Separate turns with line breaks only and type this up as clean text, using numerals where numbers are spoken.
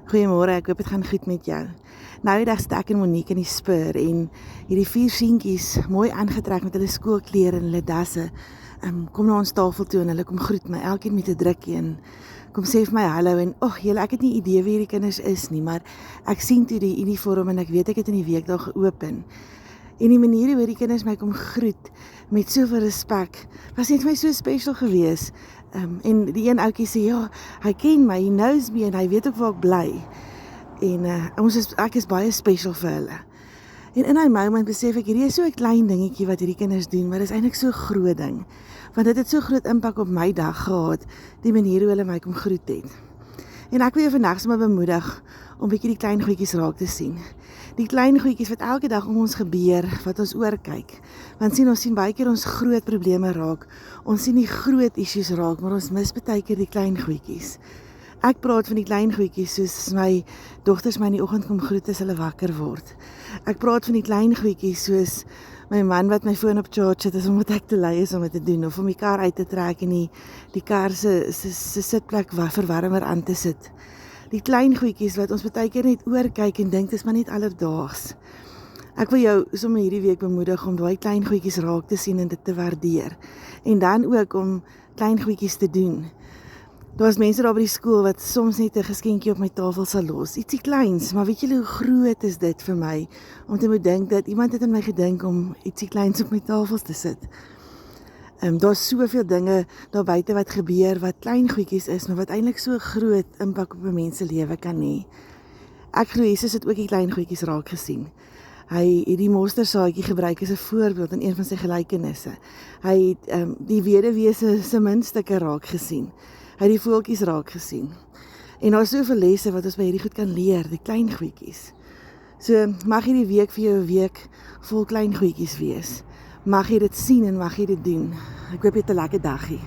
Goeiemôre, ek hoop dit gaan goed met jou. Nou die dag sit ek en Monique in die Spur en hierdie 4 seentjies, mooi aangetrek met hulle skoolklere en hulle dasse, kom na ons tafel toe en hulle kom groet my, elkeen met 'n drukkie en kom sê vir my hallo en julle, ek het nie idee wie hierdie kinders is nie, maar ek sien toe die uniform en ek weet ek het in die week daar geopen. En die manier hoe die kinders my kom groet met soveel respek, was net vir my so special gewees. En die een ouetjie sê, ja, hy ken my, he knows me en hy weet ook waar ek bly. En ek is baie special vir hulle. En in daai moment besef ek, hierdie is so 'n klein dingetjie wat hierdie kinders doen, maar dit is eintlik so 'n groot ding. Want dit het so groot impak op my dag gehad, die manier hoe hulle my kom groet het. En ek wil jou vandag sommer bemoedig om bietjie die klein goedjies raak te sien. Die klein goedjies wat elke dag om ons gebeur, wat ons oorkyk. Want ons sien baie keer ons groot probleme raak. Ons sien die groot issues raak, maar ons mis baie keer die klein goedjies. Ek praat van die klein goedjies soos my dogters my in die oggend kom groet as hulle wakker word. Ek praat van die klein goedjies soos my man wat my foon op charge sit, is omdat ek te lui is om dit te doen, of om die kar uit te trek en die kar se sitplek verwarmer aan te sit. Die klein goedjies wat ons baie keer net oorkyk en dink dis maar net alledaags. Ek wil jou sommer hierdie week bemoedig om daai klein goedjies raak te sien en dit te waardeer. En dan ook om klein goedjies te doen. Daar's mense daar by die skool wat soms net 'n geskenkie op my tafel sal los. Ietsie kleins, maar weet julle hoe groot is dit vir my om te moet dink dat iemand het aan my gedink om ietsie kleins op my tafel te sit. Daar's soveel dinge daar buite wat gebeur wat klein goedjies is, maar wat eintlik so groot impak op 'n mens se lewe kan hê. Ek glo Jesus het ook die klein goedjies raak gesien. Hy het die mosterdsaadjie gebruik as 'n voorbeeld in een van sy gelykenisse. Hy het die weduwee se muntstukke raak gesien. Hy het die voeltjies raak gesien. En daar is soveel lesse wat ons by hierdie goed kan leer, die klein goedjies. So mag hierdie week vir jou 'n week vol klein goedjies wees. Mag jy dit sien en mag jy dit doen. Ek hoop jy het 'n lekker dagie.